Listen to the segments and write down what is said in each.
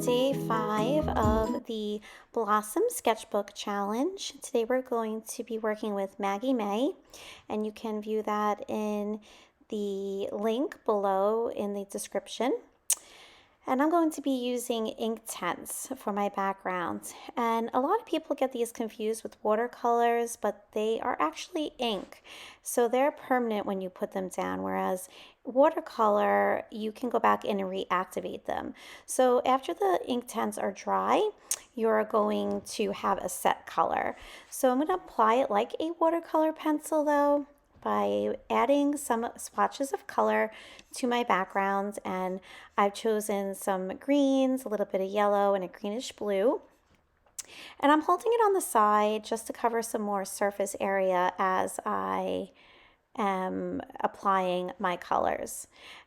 day 5 of the Blossom Sketchbook Challenge. Today we're going to be working with Maggie May, and you can view that in the link below in the description. And I'm going to be using inktense for my background. And a lot of people get these confused with watercolors, but they are actually ink. So they're permanent when you put them down, whereas watercolor, you can go back in and reactivate them. So after the inktense are dry, you're going to have a set color. So I'm going to apply it like a watercolor pencil though, by adding some swatches of color to my background, and I've chosen some greens, a little bit of yellow, and a greenish blue. And I'm holding it on the side just to cover some more surface area as I am applying my colors.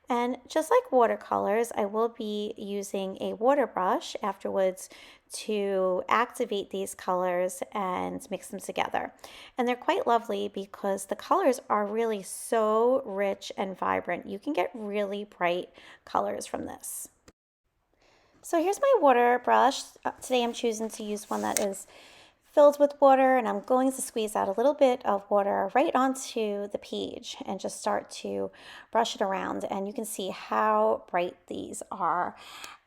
And just like watercolors, I will be using a water brush afterwards to activate these colors and mix them together. And they're quite lovely because the colors are really so rich and vibrant. You can get really bright colors from this. So here's my water brush. Today I'm choosing to use one that is filled with water, and I'm going to squeeze out a little bit of water right onto the page and just start to brush it around, and you can see how bright these are.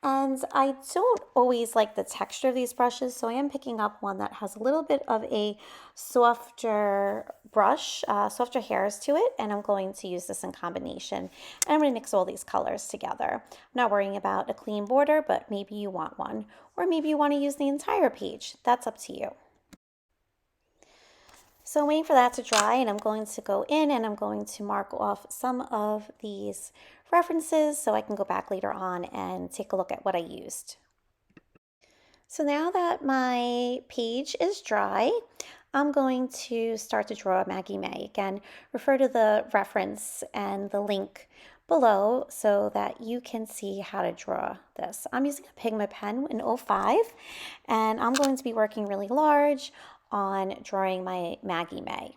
And I don't always like the texture of these brushes, so I am picking up one that has a little bit of a softer brush, softer hairs to it, and I'm going to use this in combination. And I'm going to mix all these colors together. I'm not worrying about a clean border, but maybe you want one, or maybe you want to use the entire page. That's up to you. So I'm waiting for that to dry, and I'm going to go in and I'm going to mark off some of these references so I can go back later on and take a look at what I used. So now that my page is dry, I'm going to start to draw Maggie May. Again, refer to the reference and the link below so that you can see how to draw this. I'm using a Pigma pen in 05, and I'm going to be working really large on drawing my Maggie May.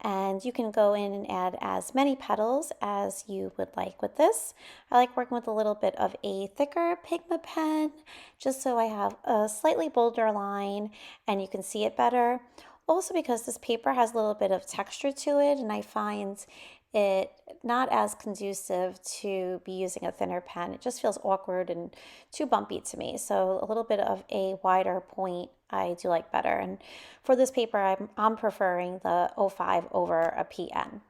And you can go in and add as many petals as you would like with this. I like working with a little bit of a thicker Pigma pen just so I have a slightly bolder line and you can see it better. Also because this paper has a little bit of texture to it, and I find it not as conducive to be using a thinner pen. It just feels awkward and too bumpy to me. So a little bit of a wider point I do like better. And for this paper, I'm preferring the 05 over a PN.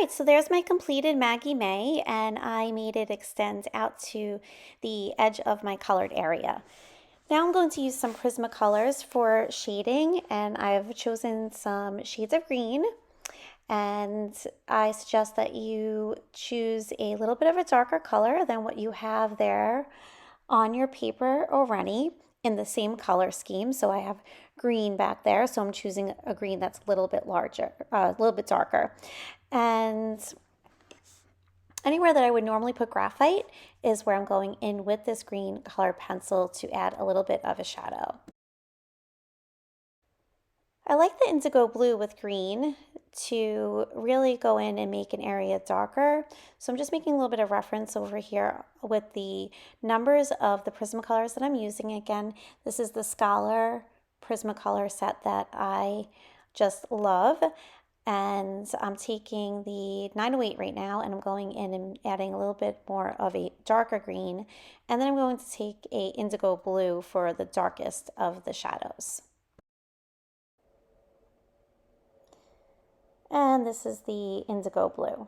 So there's my completed Maggie May, and I made it extend out to the edge of my colored area. Now I'm going to use some Prismacolors for shading, and I've chosen some shades of green. And I suggest that you choose a little bit of a darker color than what you have there on your paper already in the same color scheme. So I have green back there, so I'm choosing a green that's a little bit larger, a little bit darker. And anywhere that I would normally put graphite is where I'm going in with this green color pencil to add a little bit of a shadow. I like the indigo blue with green to really go in and make an area darker. So I'm just making a little bit of reference over here with the numbers of the Prismacolors that I'm using. Again, this is the Scholar Prismacolor set that I just love. And I'm taking the 908 right now, and I'm going in and adding a little bit more of a darker green. And then I'm going to take a indigo blue for the darkest of the shadows. And this is the indigo blue.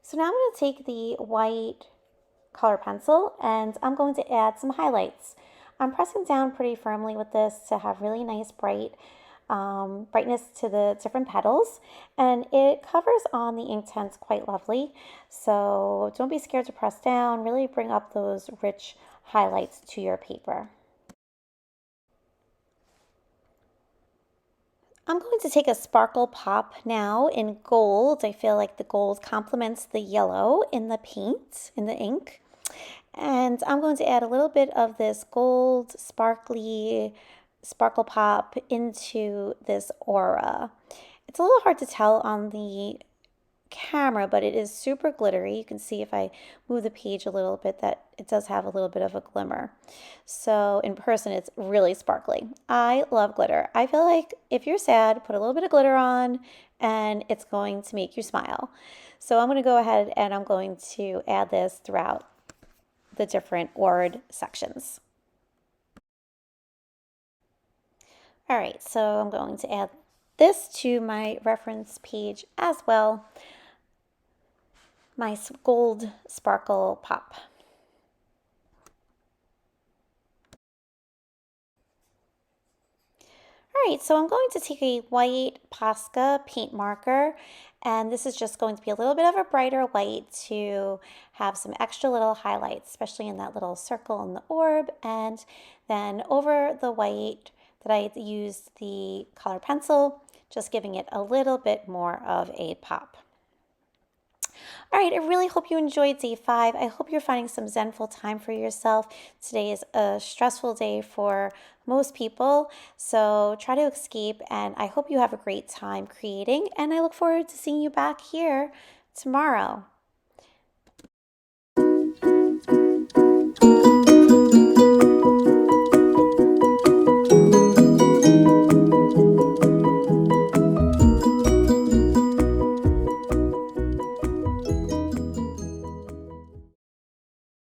So now I'm going to take the white color pencil and I'm going to add some highlights. I'm pressing down pretty firmly with this to have really nice brightness to the different petals, and it covers on the inktense quite lovely. So don't be scared to press down, really bring up those rich highlights to your paper. I'm going to take a sparkle pop now in gold. I feel like the gold complements the yellow in the paint, in the ink. And I'm going to add a little bit of this gold sparkly sparkle pop into this aura. It's a little hard to tell on the camera, but it is super glittery. You can see if I move the page a little bit that it does have a little bit of a glimmer. So in person, it's really sparkly. I love glitter. I feel like if you're sad, put a little bit of glitter on and it's going to make you smile. So I'm going to go ahead and I'm going to add this throughout the different word sections. All right, so I'm going to add this to my reference page as well. My gold sparkle pop. All right, so I'm going to take a white Posca paint marker, and this is just going to be a little bit of a brighter white to have some extra little highlights, especially in that little circle in the orb. And then over the white that I used the color pencil, just giving it a little bit more of a pop. All right, I really hope you enjoyed day 5. I hope you're finding some zenful time for yourself. Today is a stressful day for most people, so try to escape, and I hope you have a great time creating, and I look forward to seeing you back here tomorrow.